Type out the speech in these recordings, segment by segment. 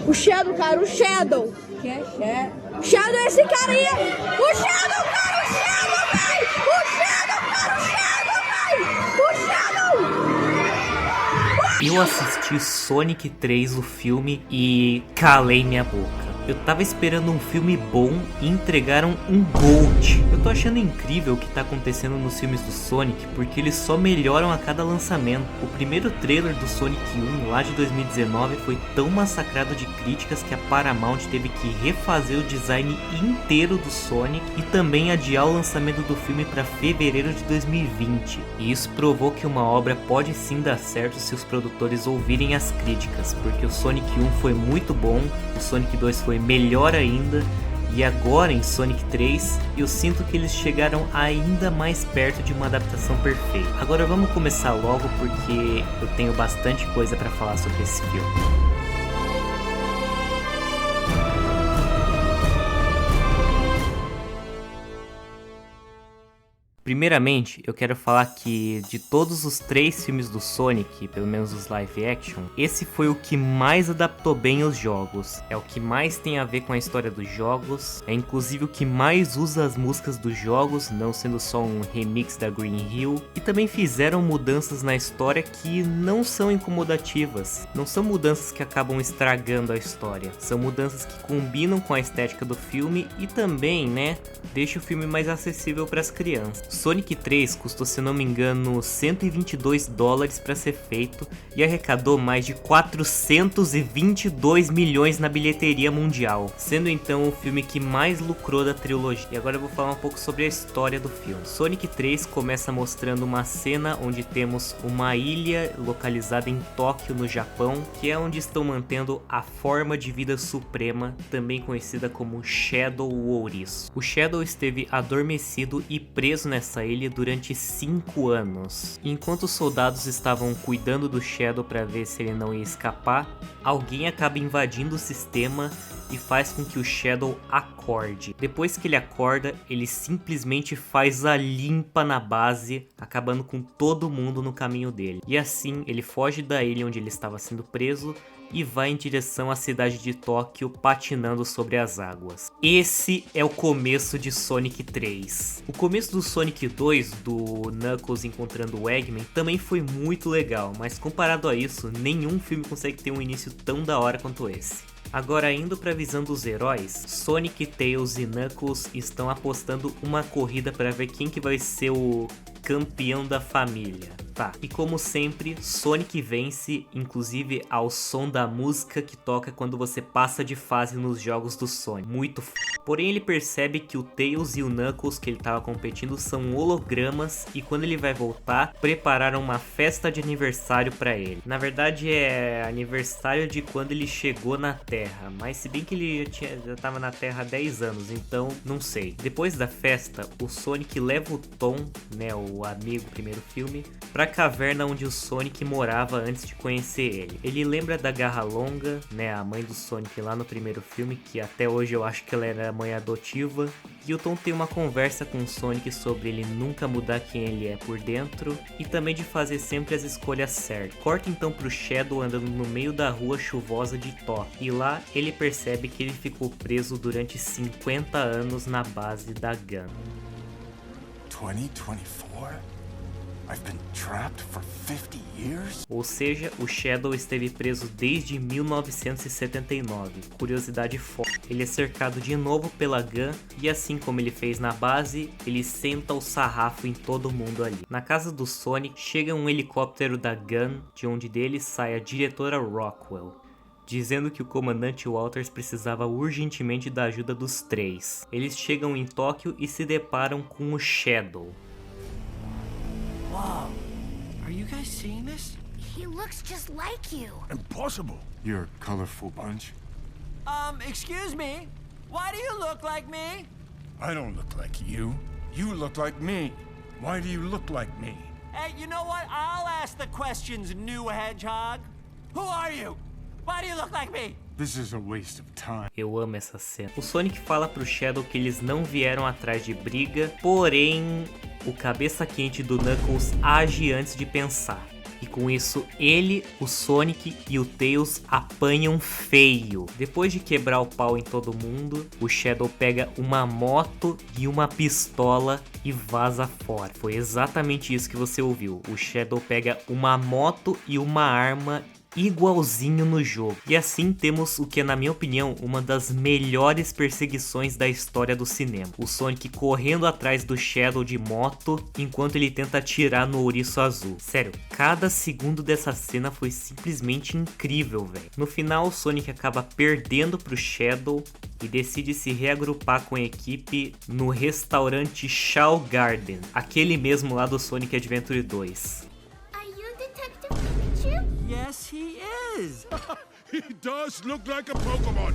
O Shadow, cara, o Shadow. Quem é Shadow? Shadow é esse carinha. O Shadow, cara, o Shadow, véi. O Shadow, cara, o Shadow, véi. O Shadow. Eu assisti Sonic 3, o filme, e calei minha boca. Eu tava esperando um filme bom e entregaram um Gold. Eu tô achando incrível o que tá acontecendo nos filmes do Sonic, porque eles só melhoram a cada lançamento. O primeiro trailer do Sonic 1, lá de 2019, foi tão massacrado de críticas que a Paramount teve que refazer o design inteiro do Sonic e também adiar o lançamento do filme para fevereiro de 2020. E isso provou que uma obra pode sim dar certo se os produtores ouvirem as críticas, porque o Sonic 1 foi muito bom, o Sonic 2 foi melhor ainda, e agora em Sonic 3 eu sinto que eles chegaram ainda mais perto de uma adaptação perfeita. Agora vamos começar logo porque eu tenho bastante coisa para falar sobre esse filme. Primeiramente, eu quero falar que de todos os 3 filmes do Sonic, pelo menos os live action, esse foi o que mais adaptou bem os jogos. É o que mais tem a ver com a história dos jogos, é inclusive o que mais usa as músicas dos jogos, não sendo só um remix da Green Hill. E também fizeram mudanças na história que não são incomodativas, não são mudanças que acabam estragando a história, são mudanças que combinam com a estética do filme e também, né, deixa o filme mais acessível para as crianças. Sonic 3 custou, se não me engano, 122 dólares para ser feito e arrecadou mais de 422 milhões na bilheteria mundial, sendo então o filme que mais lucrou da trilogia. E agora eu vou falar um pouco sobre a história do filme. Sonic 3 começa mostrando uma cena onde temos uma ilha localizada em Tóquio, no Japão, que é onde estão mantendo a forma de vida suprema, também conhecida como Shadow o Ouriço. O Shadow esteve adormecido e preso nessa ilha durante 5 anos. Enquanto os soldados estavam cuidando do Shadow para ver se ele não ia escapar, alguém acaba invadindo o sistema e faz com que o Shadow acorde. Depois que ele acorda, ele simplesmente faz a limpa na base, acabando com todo mundo no caminho dele. E assim, ele foge da ilha onde ele estava sendo preso e vai em direção à cidade de Tóquio, patinando sobre as águas. Esse é o começo de Sonic 3. O começo do Sonic 2, do Knuckles encontrando o Eggman, também foi muito legal, mas comparado a isso, nenhum filme consegue ter um início tão da hora quanto esse. Agora, indo para a visão dos heróis, Sonic, Tails e Knuckles estão apostando uma corrida para ver quem que vai ser o campeão da família. Tá, e como sempre, Sonic vence, inclusive ao som da música que toca quando você passa de fase nos jogos do Sonic. Muito f... Porém, ele percebe que o Tails e o Knuckles que ele estava competindo são hologramas e quando ele vai voltar, prepararam uma festa de aniversário para ele. Na verdade, é aniversário de quando ele chegou na Terra, mas se bem que ele já estava na Terra há 10 anos, então não sei. Depois da festa, o Sonic leva o Tom, né, o amigo do primeiro filme, pra caverna onde o Sonic morava antes de conhecer ele. Ele lembra da Garra Longa, né, a mãe do Sonic lá no primeiro filme, que até hoje eu acho que ela era a mãe adotiva. E o Tom tem uma conversa com o Sonic sobre ele nunca mudar quem ele é por dentro e também de fazer sempre as escolhas certas. Corta então pro Shadow andando no meio da rua chuvosa de Tóquio. E lá ele percebe que ele ficou preso durante 50 anos na base da GUN. 2024? I've been trapped for 50 years? Ou seja, o Shadow esteve preso desde 1979. Curiosidade forte. Ele é cercado de novo pela GUN e assim como ele fez na base, ele senta o sarrafo em todo mundo ali. Na casa do Sonic, chega um helicóptero da GUN, de onde dele sai a diretora Rockwell, dizendo que o comandante Walters precisava urgentemente da ajuda dos 3. Eles chegam em Tóquio e se deparam com o Shadow. Whoa, are you guys seeing this? He looks just like you. Impossible. You're a colorful bunch. Excuse me? Why do you look like me? I don't look like you. You look like me. Why do you look like me? Hey, you know what? I'll ask the questions, new hedgehog. Who are you? Why do you look like me? This is a waste of time. Eu amo essa cena. O Sonic fala pro Shadow que eles não vieram atrás de briga, porém o cabeça quente do Knuckles age antes de pensar. E com isso, ele, o Sonic e o Tails apanham feio. Depois de quebrar o pau em todo mundo, o Shadow pega uma moto e uma pistola e vaza fora. Foi exatamente isso que você ouviu. O Shadow pega uma moto e uma arma igualzinho no jogo. E assim temos o que é, na minha opinião, uma das melhores perseguições da história do cinema. O Sonic correndo atrás do Shadow de moto enquanto ele tenta atirar no ouriço azul. Sério, cada segundo dessa cena foi simplesmente incrível, velho. No final, o Sonic acaba perdendo pro Shadow e decide se reagrupar com a equipe no restaurante Shaw Garden, aquele mesmo lá do Sonic Adventure 2. Are you Detective Pikachu? Yes, he is. He does look like a Pokemon.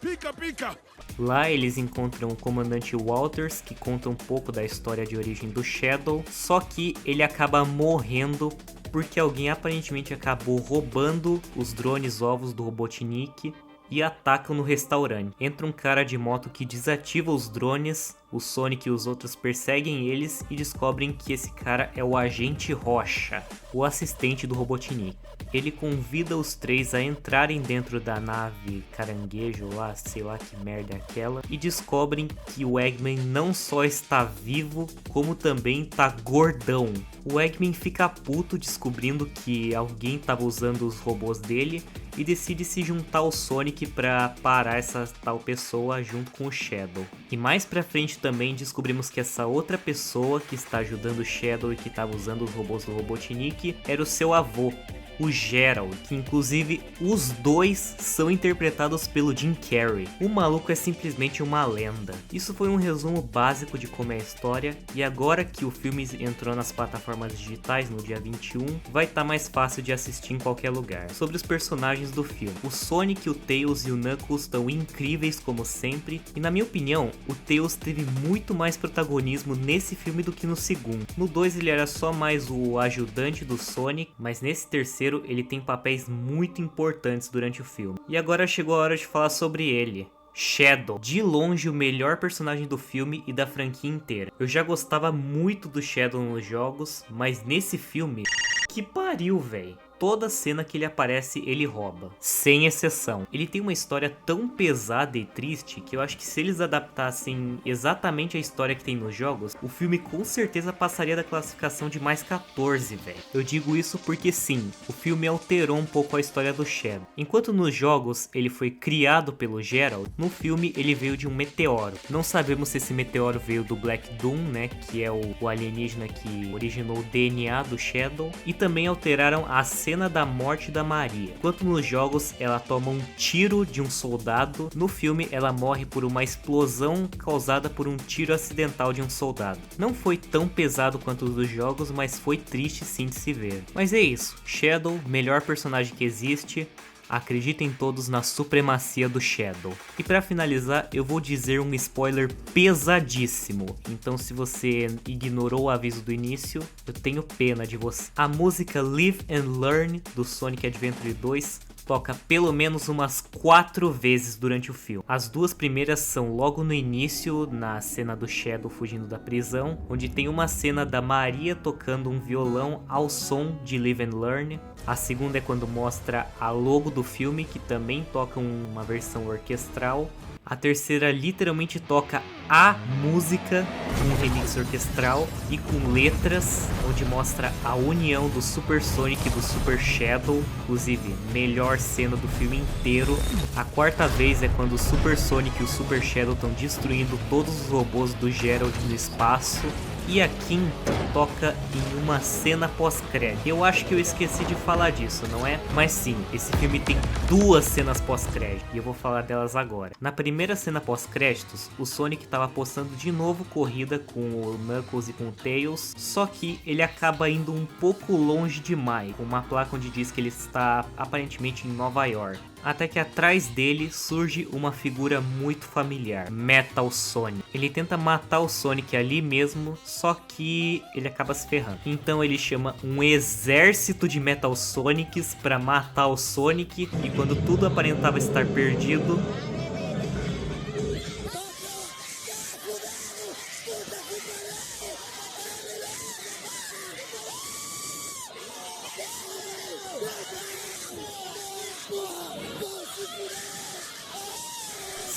Pika Pika. Lá eles encontram o comandante Walters, que conta um pouco da história de origem do Shadow, só que ele acaba morrendo porque alguém aparentemente acabou roubando os drones ovos do Robotnik e atacam no restaurante. Entra um cara de moto que desativa os drones, o Sonic e os outros perseguem eles e descobrem que esse cara é o Agente Rocha, o assistente do Robotnik. Ele convida os três a entrarem dentro da nave caranguejo lá, sei lá que merda é aquela, e descobrem que o Eggman não só está vivo, como também tá gordão. O Eggman fica puto descobrindo que alguém estava usando os robôs dele e decide se juntar ao Sonic para parar essa tal pessoa junto com o Shadow. E mais pra frente também descobrimos que essa outra pessoa que está ajudando o Shadow e que estava usando os robôs do Robotnik era o seu avô, o Gerald, que inclusive os dois são interpretados pelo Jim Carrey. O maluco é simplesmente uma lenda. Isso foi um resumo básico de como é a história, e agora que o filme entrou nas plataformas digitais no dia 21, vai estar mais fácil de assistir em qualquer lugar. Sobre os personagens do filme, o Sonic, o Tails e o Knuckles estão incríveis como sempre, e na minha opinião, o Tails teve muito mais protagonismo nesse filme do que no segundo. No 2 ele era só mais o ajudante do Sonic, mas nesse terceiro ele tem papéis muito importantes durante o filme. E agora chegou a hora de falar sobre ele. Shadow, de longe o melhor personagem do filme e da franquia inteira. Eu já gostava muito do Shadow nos jogos, mas nesse filme, que pariu, véi. Toda cena que ele aparece, ele rouba. Sem exceção. Ele tem uma história tão pesada e triste que eu acho que se eles adaptassem exatamente a história que tem nos jogos, o filme com certeza passaria da classificação de mais 14, velho. Eu digo isso porque sim, o filme alterou um pouco a história do Shadow. Enquanto nos jogos ele foi criado pelo Gerald, no filme ele veio de um meteoro. Não sabemos se esse meteoro veio do Black Doom, né, que é o alienígena que originou o DNA do Shadow. E também alteraram a cena da morte da Maria. Enquanto nos jogos ela toma um tiro de um soldado, no filme ela morre por uma explosão causada por um tiro acidental de um soldado. Não foi tão pesado quanto os dos jogos, mas foi triste sim de se ver. Mas é isso, Shadow, melhor personagem que existe. Acreditem todos na supremacia do Shadow. E pra finalizar, eu vou dizer um spoiler pesadíssimo. Então se você ignorou o aviso do início, eu tenho pena de você. A música Live and Learn do Sonic Adventure 2 toca pelo menos umas 4 vezes durante o filme. As duas primeiras são logo no início, na cena do Shadow fugindo da prisão, onde tem uma cena da Maria tocando um violão ao som de Live and Learn. A segunda é quando mostra a logo do filme, que também toca uma versão orquestral. A terceira literalmente toca a música, um remix orquestral e com letras, onde mostra a união do Super Sonic e do Super Shadow, inclusive melhor cena do filme inteiro. A quarta vez é quando o Super Sonic e o Super Shadow estão destruindo todos os robôs do Gerald no espaço. E a quinta toca em uma cena pós-crédito. Eu acho que eu esqueci de falar disso, não é? Mas sim, esse filme tem 2 cenas pós-crédito e eu vou falar delas agora. Na primeira cena pós-créditos, o Sonic estava apostando de novo corrida com o Knuckles e com o Tails, só que ele acaba indo um pouco longe demais, com uma placa onde diz que ele está aparentemente em Nova York. Até que atrás dele surge uma figura muito familiar, Metal Sonic. Ele tenta matar o Sonic ali mesmo, só que ele acaba se ferrando. Então ele chama um exército de Metal Sonics para matar o Sonic, e quando tudo aparentava estar perdido,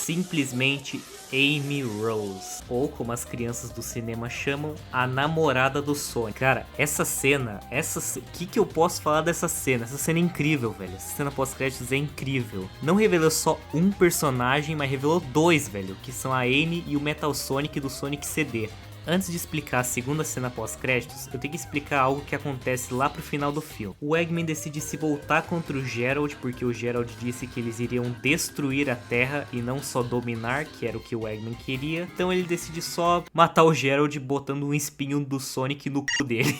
simplesmente Amy Rose, ou como as crianças do cinema chamam, a namorada do Sonic. Cara, essa cena, o que eu posso falar dessa cena? Essa cena é incrível, velho. Essa cena pós-créditos é incrível. Não revelou só um personagem, mas revelou dois, velho, que são a Amy e o Metal Sonic do Sonic CD. Antes de explicar a segunda cena pós-créditos, eu tenho que explicar algo que acontece lá pro final do filme. O Eggman decide se voltar contra o Gerald, porque o Gerald disse que eles iriam destruir a Terra e não só dominar, que era o que o Eggman queria. Então ele decide só matar o Gerald botando um espinho do Sonic no cu dele.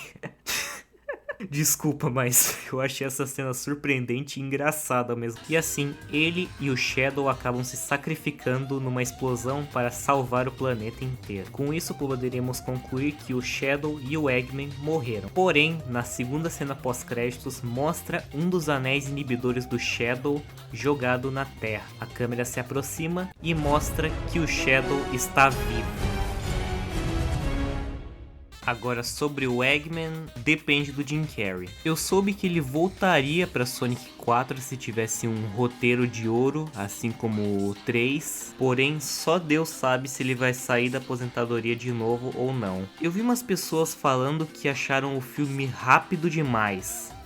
Desculpa, mas eu achei essa cena surpreendente e engraçada mesmo. E assim, ele e o Shadow acabam se sacrificando numa explosão para salvar o planeta inteiro. Com isso, poderíamos concluir que o Shadow e o Eggman morreram. Porém, na segunda cena pós-créditos, mostra um dos anéis inibidores do Shadow jogado na Terra. A câmera se aproxima e mostra que o Shadow está vivo. Agora, sobre o Eggman, depende do Jim Carrey. Eu soube que ele voltaria para Sonic 4 se tivesse um roteiro de ouro, assim como o 3. Porém, só Deus sabe se ele vai sair da aposentadoria de novo ou não. Eu vi umas pessoas falando que acharam o filme rápido demais.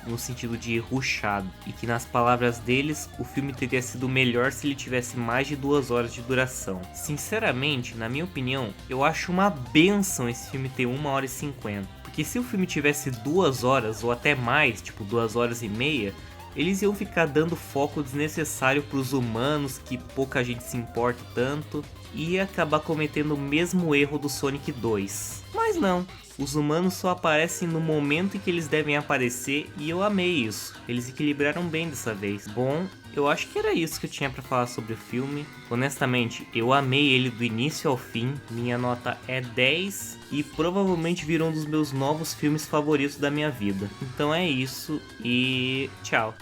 No sentido de rushado, e que nas palavras deles, o filme teria sido melhor se ele tivesse mais de 2 horas de duração. Sinceramente, na minha opinião, eu acho uma benção esse filme ter 1 hora e 50, porque se o filme tivesse 2 horas ou até mais, tipo 2 horas e meia, eles iam ficar dando foco desnecessário para os humanos, que pouca gente se importa tanto, e ia acabar cometendo o mesmo erro do Sonic 2. Mas não, os humanos só aparecem no momento em que eles devem aparecer e eu amei isso. Eles equilibraram bem dessa vez. Bom, eu acho que era isso que eu tinha pra falar sobre o filme. Honestamente, eu amei ele do início ao fim. Minha nota é 10 e provavelmente virou um dos meus novos filmes favoritos da minha vida. Então é isso e tchau.